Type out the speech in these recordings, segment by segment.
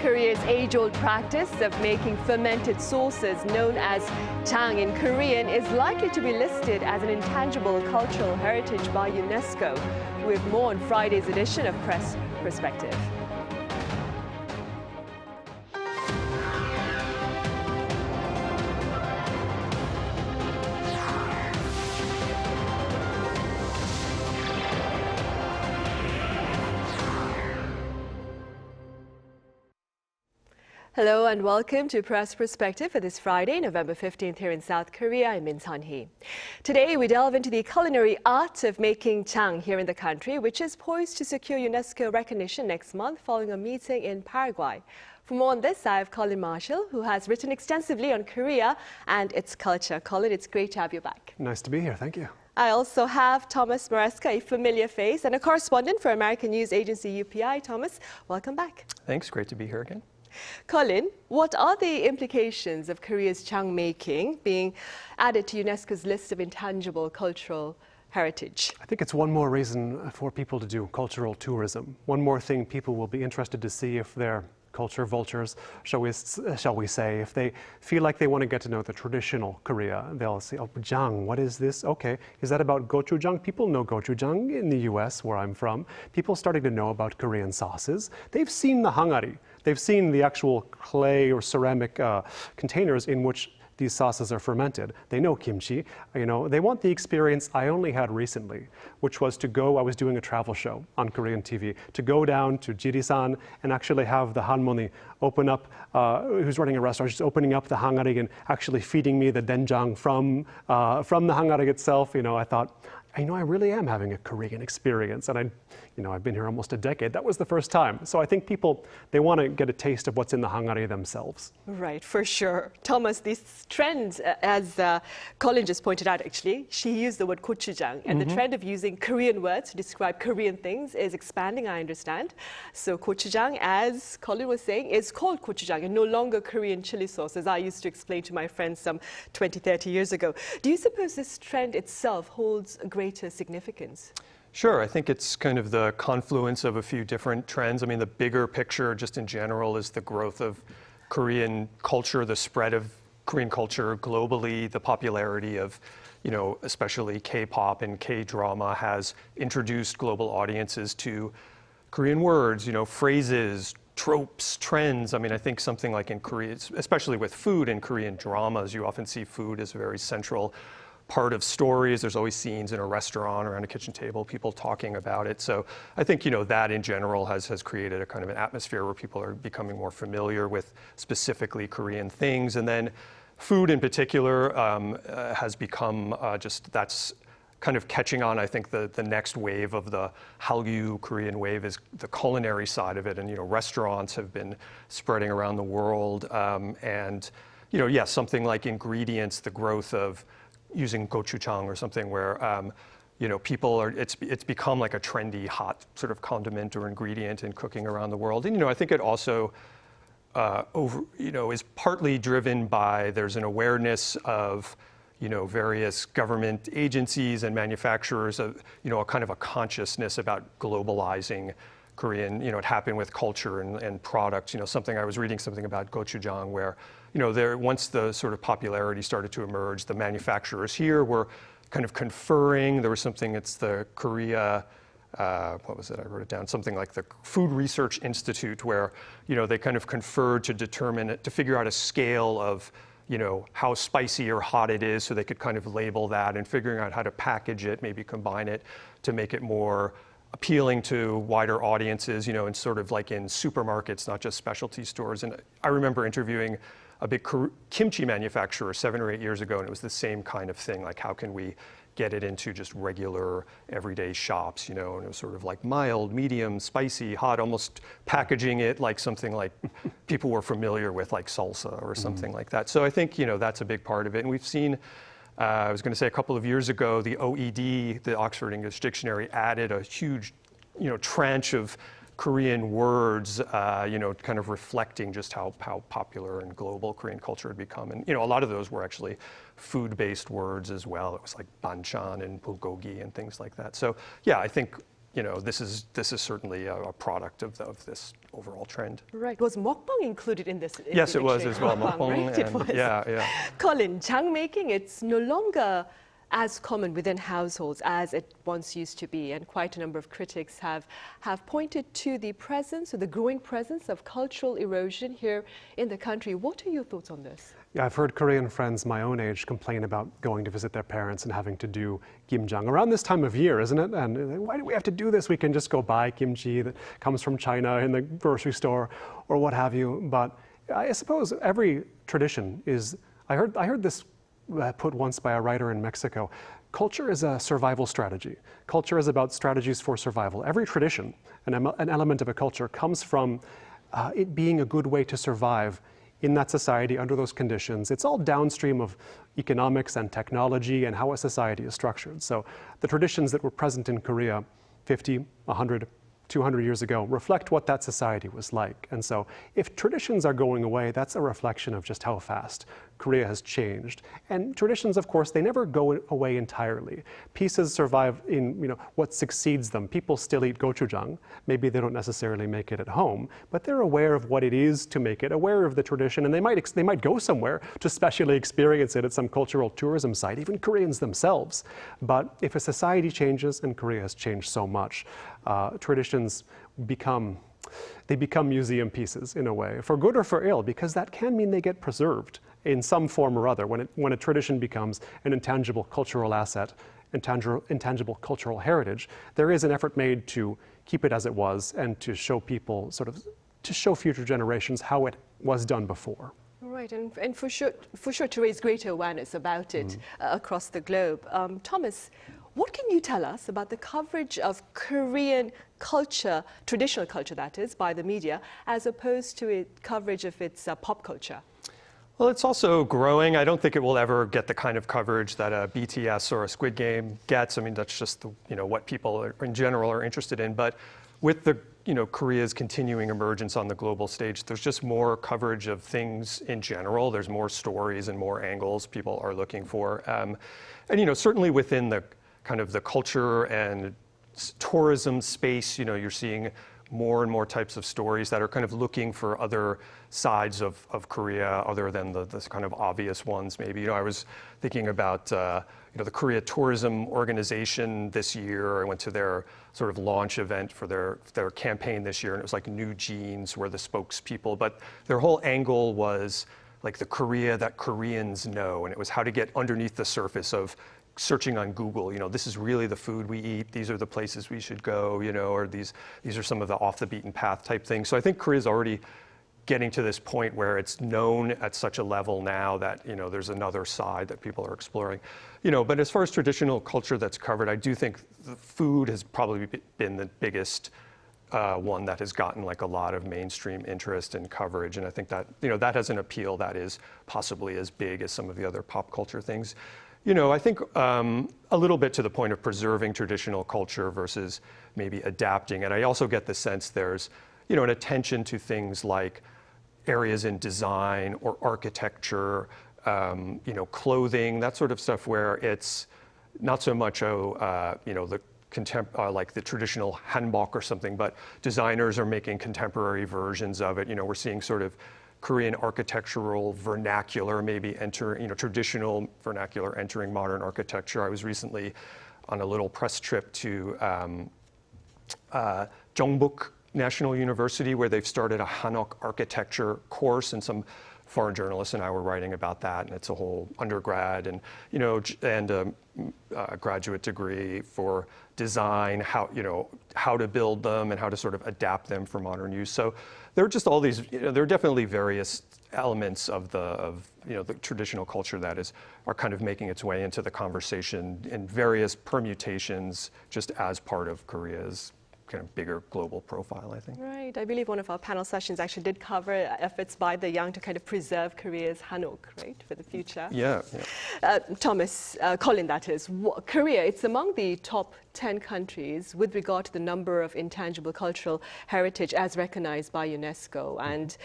Korea's age-old practice of making fermented sauces known as Jang in Korean is likely to be listed as an intangible cultural heritage by UNESCO. We have more on Friday's edition of Press Perspective. Hello and welcome to Press Perspective for this Friday, November 15th here in South Korea. I'm Min Sunhee. Today we delve into the culinary art of making jang here in the country, which is poised to secure UNESCO recognition next month following a meeting in Paraguay. For more on this, I have Colin Marshall, who has written extensively on Korea and its culture. Colin, it's great to have you back. Nice to be here, thank you. I also have Thomas Maresca, a familiar face and a correspondent for American news agency UPI. Thomas, welcome back. Thanks, great to be here again. Colin, what are the implications of Korea's Jang-Making being added to UNESCO's list of intangible cultural heritage? I think it's one more reason for people to do cultural tourism. One more thing people will be interested to see if they're culture vultures, shall we say. If they feel like they want to get to know the traditional Korea, they'll say, oh, Jang, what is this? Okay, is that about Gochujang? People know Gochujang in the US, where I'm from. People starting to know about Korean sauces. They've seen the hangari. They've seen the actual clay or ceramic containers in which these sauces are fermented. They know kimchi. You know, they want the experience I only had recently, which was to go, I was doing a travel show on Korean TV, to go down to Jirisan and actually have the hanmoni open up, who's running a restaurant, just opening up the hangari and actually feeding me the doenjang from the hangari itself. You know, I thought, I really am having a Korean experience. And I've been here almost a decade. That was the first time. So I think people, they want to get a taste of what's in the hangari themselves. Right, for sure. Thomas, these trends, as Colin just pointed out, actually, she used the word gochujang. And the trend of using Korean words to describe Korean things is expanding, I understand. So gochujang, as Colin was saying, is called gochujang and no longer Korean chili sauce, as I used to explain to my friends some 20, 30 years ago. Do you suppose this trend itself holds a greater significance? Sure, I think it's kind of the confluence of a few different trends. I mean, the bigger picture just in general is the growth of Korean culture, the spread of Korean culture globally, the popularity of, especially K-pop and K-drama has introduced global audiences to Korean words, phrases, tropes, trends. I mean, I think something like in Korea, especially with food in Korean dramas, you often see food as a very central part of stories. There's always scenes in a restaurant or around a kitchen table, people talking about it. So I think, that in general has created a kind of an atmosphere where people are becoming more familiar with specifically Korean things. And then food in particular has become that's kind of catching on. I think the next wave of the Hallyu Korean wave is the culinary side of it. And, restaurants have been spreading around the world. Something like ingredients, the growth of using gochujang or something where, people are, it's become like a trendy, hot sort of condiment or ingredient in cooking around the world. And, I think it also, is partly driven by, there's an awareness of, various government agencies and manufacturers of, a kind of a consciousness about globalizing Korean, it happened with culture and products. I was reading something about gochujang where, once the sort of popularity started to emerge, the manufacturers here were kind of conferring. There was something, it's the Korea, what was it? I wrote it down. Something like the Food Research Institute, where, they kind of conferred to figure out a scale of, how spicy or hot it is, so they could kind of label that, and figuring out how to package it, maybe combine it to make it more appealing to wider audiences, and sort of like in supermarkets, not just specialty stores. And I remember interviewing a big kimchi manufacturer 7 or 8 years ago, and it was the same kind of thing, like how can we get it into just regular everyday shops, and it was sort of like mild, medium, spicy, hot, almost packaging it like something like people were familiar with, like salsa or something like that. So I think, that's a big part of it. And we've seen, I was going to say a couple of years ago, the OED, the Oxford English Dictionary, added a huge, tranche of Korean words, kind of reflecting just how popular and global Korean culture had become. And, a lot of those were actually food-based words as well. It was like banchan and bulgogi and things like that. So, yeah, I think, this is certainly a product of this overall trend. Right. Was mukbang included in this? Yes, it was as well. Mukbang, right? It was. Yeah. Colin, Jang-Making, it's no longer as common within households as it once used to be, and quite a number of critics have pointed to the presence, or the growing presence of cultural erosion here in the country. What are your thoughts on this? Yeah, I've heard Korean friends my own age complain about going to visit their parents and having to do gimjang around this time of year, isn't it? And why do we have to do this? We can just go buy kimchi that comes from China in the grocery store or what have you. But I suppose every tradition is, I heard this put once by a writer in Mexico. Culture is a survival strategy. Culture is about strategies for survival. Every tradition, an element of a culture, comes from it being a good way to survive in that society under those conditions. It's all downstream of economics and technology and how a society is structured. So the traditions that were present in Korea 50, 100, 200 years ago reflect what that society was like. And so if traditions are going away, that's a reflection of just how fast Korea has changed. And traditions, of course, they never go away entirely. Pieces survive in what succeeds them. People still eat gochujang. Maybe they don't necessarily make it at home, but they're aware of what it is to make it, aware of the tradition, and they might go somewhere to specially experience it at some cultural tourism site, even Koreans themselves. But if a society changes, and Korea has changed so much, traditions become museum pieces in a way, for good or for ill, because that can mean they get preserved in some form or other. When a tradition becomes an intangible cultural asset, intangible cultural heritage, there is an effort made to keep it as it was and to show people, to show future generations how it was done before. Right, and for sure to raise greater awareness about it across the globe. Thomas, what can you tell us about the coverage of Korean culture, traditional culture that is, by the media, as opposed to coverage of its pop culture? Well, it's also growing. I don't think it will ever get the kind of coverage that a BTS or a Squid Game gets. I mean, that's just what people in general are interested in. But with the Korea's continuing emergence on the global stage, there's just more coverage of things in general. There's more stories and more angles people are looking for. And certainly within the kind of the culture and tourism space, you're seeing more and more types of stories that are kind of looking for other sides of Korea other than the kind of obvious ones maybe. I was thinking about the Korea Tourism Organization this year. I went to their sort of launch event for their campaign this year, and it was like New Jeans were the spokespeople, but their whole angle was like the Korea that Koreans know, and it was how to get underneath the surface of searching on Google, this is really the food we eat, these are the places we should go, or these are some of the off the beaten path type things. So I think Korea's already getting to this point where it's known at such a level now that, there's another side that people are exploring. But as far as traditional culture that's covered, I do think the food has probably been the biggest one that has gotten like a lot of mainstream interest and coverage. And I think that, that has an appeal that is possibly as big as some of the other pop culture things. I think a little bit to the point of preserving traditional culture versus maybe adapting. And I also get the sense there's, an attention to things like areas in design or architecture, clothing, that sort of stuff, where it's not so much, like the traditional hanbok or something, but designers are making contemporary versions of it. We're seeing sort of Korean architectural vernacular, maybe traditional vernacular entering modern architecture. I was recently on a little press trip to Jeongbuk National University, where they've started a Hanok architecture course, and some foreign journalists and I were writing about that, and it's a whole undergrad and a graduate degree for design, how to build them and how to sort of adapt them for modern use. So there are just all these, there are definitely various elements of the traditional culture that are kind of making its way into the conversation in various permutations, just as part of Korea's kind of bigger global profile, I think. Right. I believe one of our panel sessions actually did cover efforts by the young to kind of preserve Korea's Hanok, right, for the future. Yeah. Thomas, Colin, that is, Korea, it's among the top 10 countries with regard to the number of intangible cultural heritage as recognized by UNESCO. And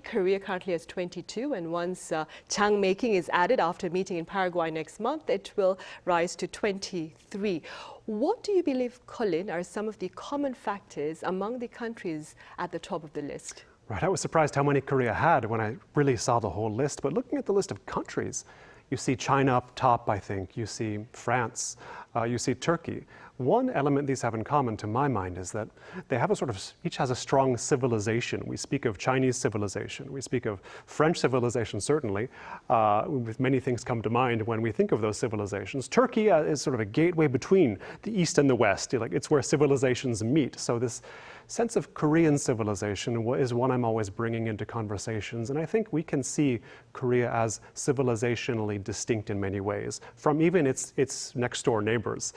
Korea currently has 22, and once Jang-Making is added after a meeting in Paraguay next month, it will rise to 23. What do you believe, Colin, are some of the common factors among the countries at the top of the list? Right, I was surprised how many Korea had when I really saw the whole list, but looking at the list of countries, you see China up top, I think, you see France, you see Turkey. One element these have in common, to my mind, is that they have a sort of, each has a strong civilization. We speak of Chinese civilization, we speak of French civilization, certainly, with many things come to mind when we think of those civilizations. Turkey is sort of a gateway between the East and the West. Like, it's where civilizations meet. So this sense of Korean civilization is one I'm always bringing into conversations, and I think we can see Korea as civilizationally distinct in many ways from even its next door neighbors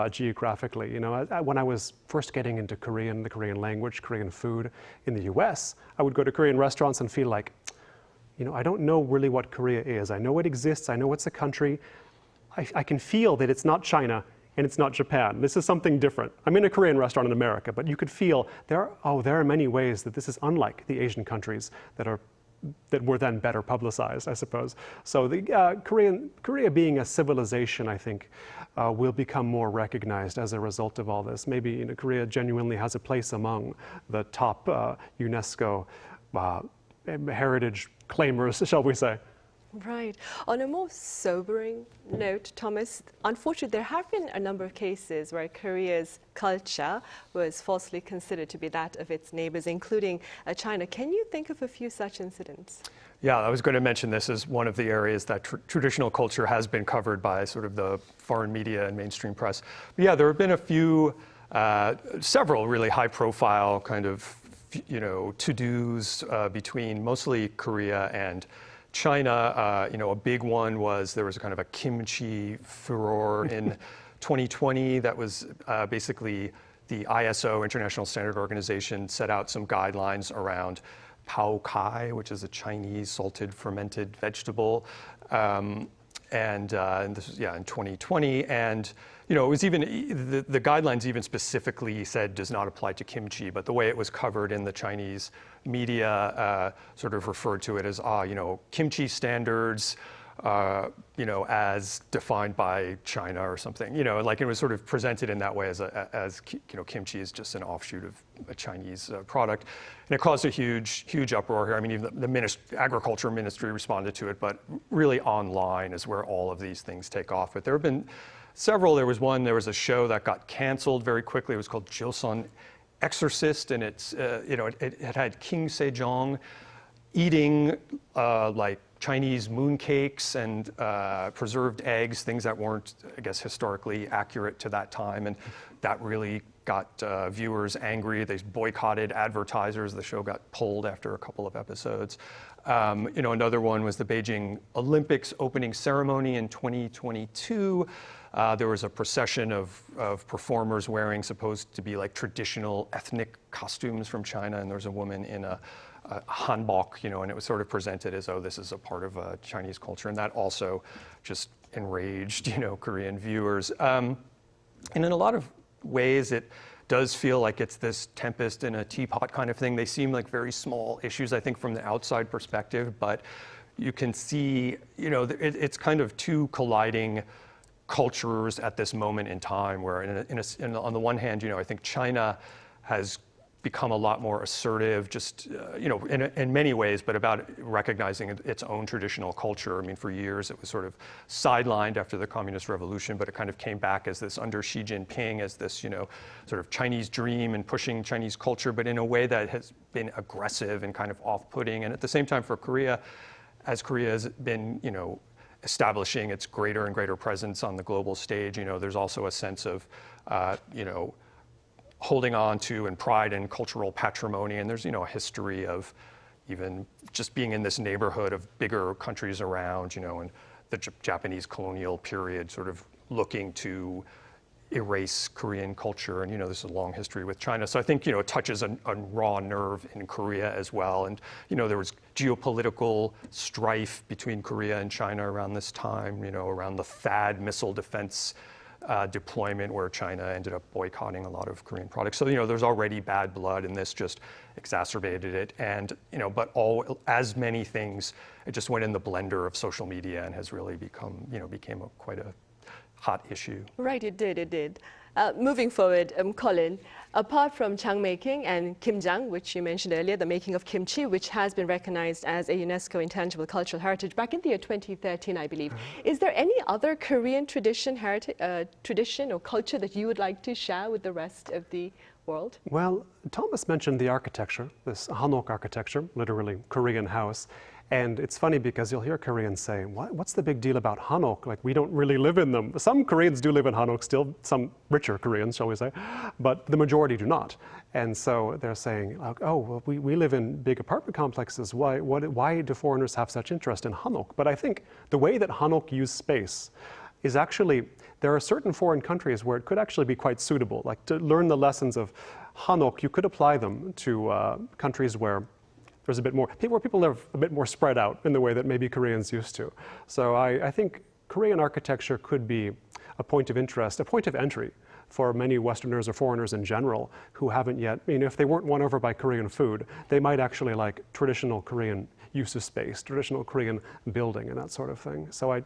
geographically. You know, when I was first getting into Korean, the Korean language, Korean food in the US, I would go to Korean restaurants and feel like, you know, I don't know really what Korea is. I know it exists, I know it's a country. I can feel that it's not China and it's not Japan. This is something different. I'm in a Korean restaurant in America, but you could feel there are many ways that this is unlike the Asian countries that were then better publicized, I suppose. So the Korea being a civilization, I think, will become more recognized as a result of all this. Maybe, you know, Korea genuinely has a place among the top UNESCO heritage claimers, shall we say. Right. On a more sobering note, Thomas, unfortunately, there have been a number of cases where Korea's culture was falsely considered to be that of its neighbors, including China. Can you think of a few such incidents? Yeah, I was going to mention this as one of the areas that traditional culture has been covered by sort of the foreign media and mainstream press. But yeah, there have been a few, several really high-profile kind of, you know, to-dos between mostly Korea and China. You know, a big one was there was a kind of a kimchi furor in 2020 that was basically the ISO, International Standard Organization, set out some guidelines around pao kai, which is a Chinese salted fermented vegetable. And this was, yeah, in 2020. And, you know, it was even, the guidelines even specifically said does not apply to kimchi, but the way it was covered in the Chinese media sort of referred to it as, you know, kimchi standards, you know, as defined by China or something. You know, like it was sort of presented in that way as you know, kimchi is just an offshoot of a Chinese product. And it caused a huge uproar here. I mean, even the Agriculture Ministry responded to it, but really online is where all of these things take off. But there have been several. There was a show that got canceled very quickly. It was called Joseon Exorcist, and it's, you know, it had King Sejong eating like Chinese mooncakes and preserved eggs, things that weren't, I guess, historically accurate to that time. And that really got viewers angry. They boycotted advertisers. The show got pulled after a couple of episodes. You know, another one was the Beijing Olympics opening ceremony in 2022. There was a procession of performers wearing supposed to be like traditional ethnic costumes from China, and there was a woman in a hanbok, you know, and it was sort of presented as, oh, this is a part of Chinese culture, and that also just enraged, you know, Korean viewers. And in a lot of ways, it does feel like it's this tempest in a teapot kind of thing. They seem like very small issues, I think, from the outside perspective, but you can see, you know, it's kind of two colliding cultures at this moment in time, where on the one hand, you know, I think China has become a lot more assertive, just, you know, in many ways, but about recognizing its own traditional culture. I mean, for years it was sort of sidelined after the Communist Revolution, but it kind of came back as this, under Xi Jinping, as this, you know, sort of Chinese dream and pushing Chinese culture, but in a way that has been aggressive and kind of off-putting. And at the same time for Korea, as Korea has been, you know, establishing its greater and greater presence on the global stage, you know, there's also a sense of, you know, holding on to and pride in cultural patrimony. And there's, you know, a history of even just being in this neighborhood of bigger countries around, you know, and the Japanese colonial period sort of looking to erase Korean culture. And, you know, there's a long history with China. So I think, you know, it touches a raw nerve in Korea as well. And, you know, there was geopolitical strife between Korea and China around this time, you know, around the THAAD missile defense deployment, where China ended up boycotting a lot of Korean products. So, you know, there's already bad blood, and this just exacerbated it. And, you know, but as many things, it just went in the blender of social media and has really become, you know, became quite a hot issue. Right, it did. Moving forward, Colin, apart from Jang-Making and Ganjang, which you mentioned earlier, the making of kimchi, which has been recognized as a UNESCO Intangible Cultural Heritage back in the year 2013, I believe. Is there any other Korean tradition or culture that you would like to share with the rest of the world? Well, Thomas mentioned the architecture, this Hanok architecture, literally Korean house. And it's funny because you'll hear Koreans say, what's the big deal about Hanok? Like, we don't really live in them. Some Koreans do live in Hanok still, some richer Koreans, shall we say, but the majority do not. And so they're saying, oh, well, we live in big apartment complexes. Why do foreigners have such interest in Hanok? But I think the way that Hanok use space is actually, there are certain foreign countries where it could actually be quite suitable. Like, to learn the lessons of Hanok, you could apply them to countries where there's a bit more, where people live a bit more spread out in the way that maybe Koreans used to. So I think Korean architecture could be a point of interest, a point of entry for many Westerners or foreigners in general who haven't yet, if they weren't won over by Korean food, they might actually like traditional Korean use of space, traditional Korean building and that sort of thing. So I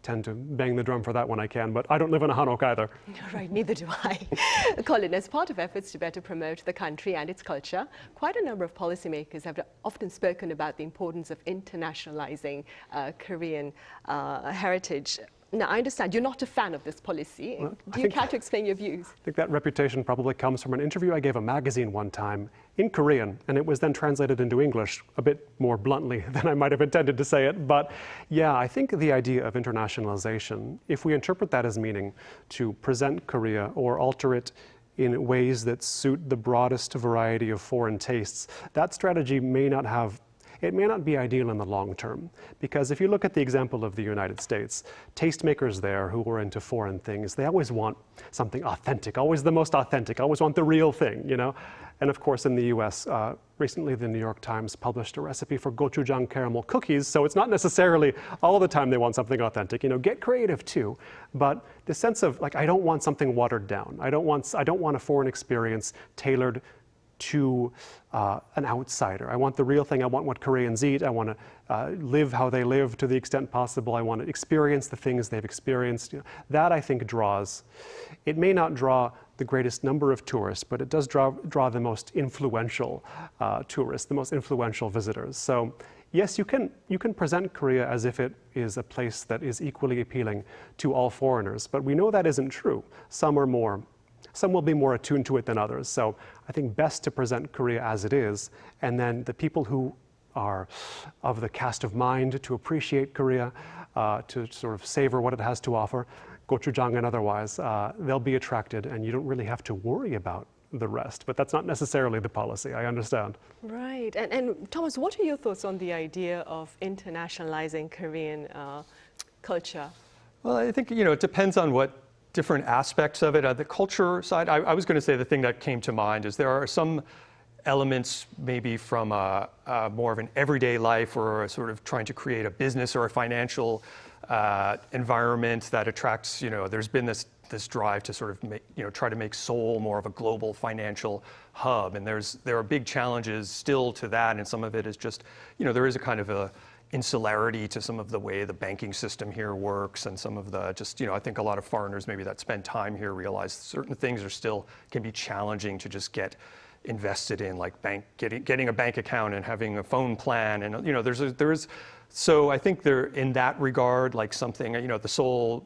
tend to bang the drum for that when I can, but I don't live in a Hanok either. Right, neither do I. Colin, as part of efforts to better promote the country and its culture, quite a number of policymakers have often spoken about the importance of internationalizing Korean heritage. Now, I understand you're not a fan of this policy. Well, do you care to explain your views? I think that reputation probably comes from an interview I gave a magazine one time in Korean, and it was then translated into English a bit more bluntly than I might have intended to say it. But yeah, I think the idea of internationalization, if we interpret that as meaning to present Korea or alter it in ways that suit the broadest variety of foreign tastes, that strategy may not be ideal in the long term, because if you look at the example of the United States, tastemakers there who are into foreign things, they always want something authentic, always the most authentic, always want the real thing, And of course, in the US, recently the New York Times published a recipe for Gochujang caramel cookies, so it's not necessarily all the time they want something authentic. Get creative too, but the sense of I don't want something watered down. I don't want a foreign experience tailored to an outsider. I want the real thing. I want what Koreans eat. I want to live how they live to the extent possible. I want to experience the things they've experienced. That I think draws. It may not draw the greatest number of tourists, but it does draw the most influential tourists, the most influential visitors. So yes, you can present Korea as if it is a place that is equally appealing to all foreigners, but we know that isn't true. Some will be more attuned to it than others. So I think best to present Korea as it is, and then the people who are of the cast of mind to appreciate Korea, to sort of savor what it has to offer, Gochujang and otherwise, they'll be attracted, and you don't really have to worry about the rest. But that's not necessarily the policy, I understand. Right. And Thomas, what are your thoughts on the idea of internationalizing Korean culture? Well, I think, it depends on what different aspects of it. The culture side, I was going to say the thing that came to mind is there are some elements maybe from more of an everyday life or sort of trying to create a business or a financial environment that attracts, there's been this drive to sort of try to make Seoul more of a global financial hub. And there are big challenges still to that. And some of it is just, there is a kind of a insularity to some of the way the banking system here works, and some of the I think a lot of foreigners maybe that spend time here realize certain things can be challenging to just get invested in, like getting a bank account and having a phone plan, and so I think there in that regard, like something, the Seoul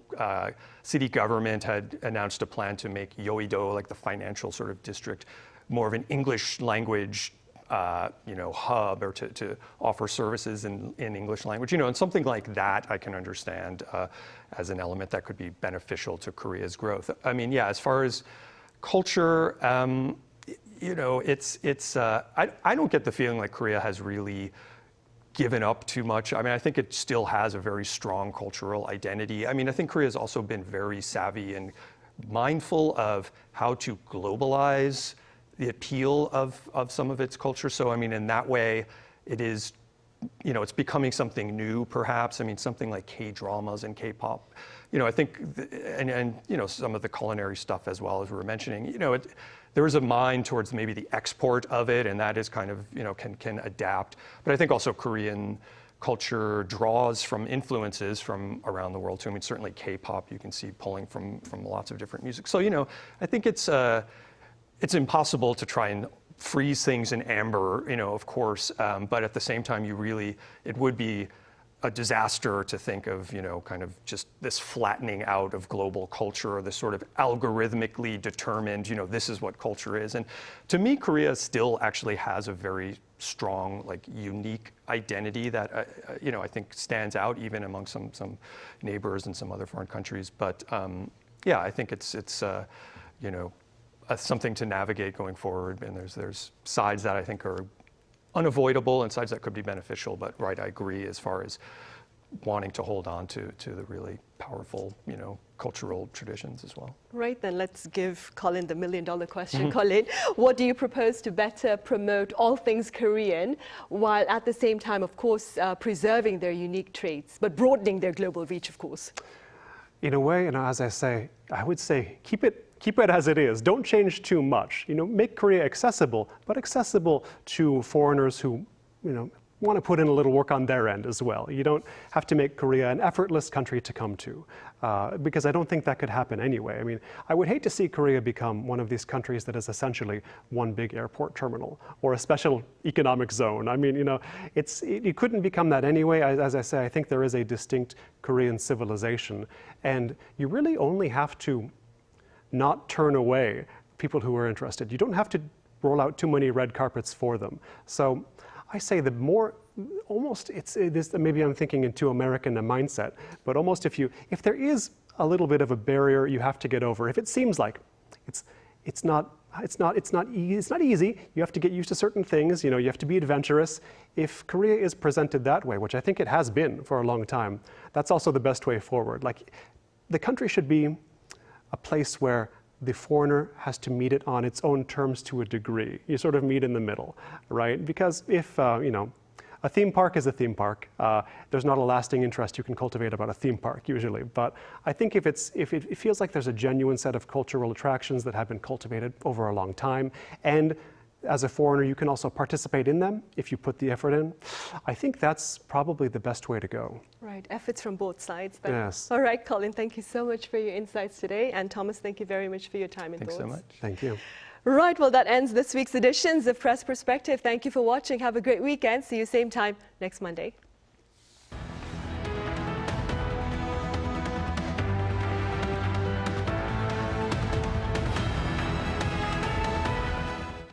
city government had announced a plan to make Yeouido, like the financial sort of district, more of an English language hub, or to offer services in English language, and something like that I can understand as an element that could be beneficial to Korea's growth. I mean, yeah, as far as culture, I don't get the feeling like Korea has really given up too much. I mean, I think it still has a very strong cultural identity. I mean, I think Korea has also been very savvy and mindful of how to globalize the appeal of some of its culture. So, I mean, in that way, it is, it's becoming something new, perhaps. I mean, something like K-dramas and K-pop. I think, and some of the culinary stuff as well, as we were mentioning, there is a mind towards maybe the export of it, and that is kind of, can adapt. But I think also Korean culture draws from influences from around the world too. I mean, certainly K-pop you can see pulling from lots of different music. So, you know, I think it's impossible to try and freeze things in amber, you know, of course, but at the same time, it would be a disaster to think of, you know, kind of just this flattening out of global culture, or this sort of algorithmically determined, you know, this is what culture is. And to me, Korea still actually has a very strong, like, unique identity that, you know, I think stands out even among some neighbors and some other foreign countries. But yeah, I think it's you know, something to navigate going forward. And there's sides that I think are unavoidable and sides that could be beneficial, but right, I agree as far as wanting to hold on to the really powerful, you know, cultural traditions as well. Right, then let's give Colin the million-dollar question. Colin, what do you propose to better promote all things Korean, while at the same time, of course, preserving their unique traits, but broadening their global reach, of course? In a way, you know, as I say, I would say keep it as it is. Don't change too much. You know, make Korea accessible, but accessible to foreigners who, you know, want to put in a little work on their end as well. You don't have to make Korea an effortless country to come to, because I don't think that could happen anyway. I mean, I would hate to see Korea become one of these countries that is essentially one big airport terminal or a special economic zone. I mean, you know, it couldn't become that anyway. As I say, I think there is a distinct Korean civilization, and you really only have to not turn away people who are interested. You don't have to roll out too many red carpets for them. So I say the more, almost maybe I'm thinking in too American a mindset, but almost if there is a little bit of a barrier you have to get over, if it seems like it's not easy, you have to get used to certain things, you know, you have to be adventurous. If Korea is presented that way, which I think it has been for a long time, that's also the best way forward. Like, the country should be a place where the foreigner has to meet it on its own terms to a degree. You sort of meet in the middle, right? Because if, you know, a theme park is a theme park, there's not a lasting interest you can cultivate about a theme park usually. But I think if it feels like there's a genuine set of cultural attractions that have been cultivated over a long time, and as a foreigner, you can also participate in them if you put the effort in. I think that's probably the best way to go. Right, efforts from both sides. Then. Yes. All right, Colin, thank you so much for your insights today. And Thomas, thank you very much for your time and Thanks thoughts. so much. Thank you. Right, well, that ends this week's editions of Press Perspective. Thank you for watching. Have a great weekend. See you same time next Monday.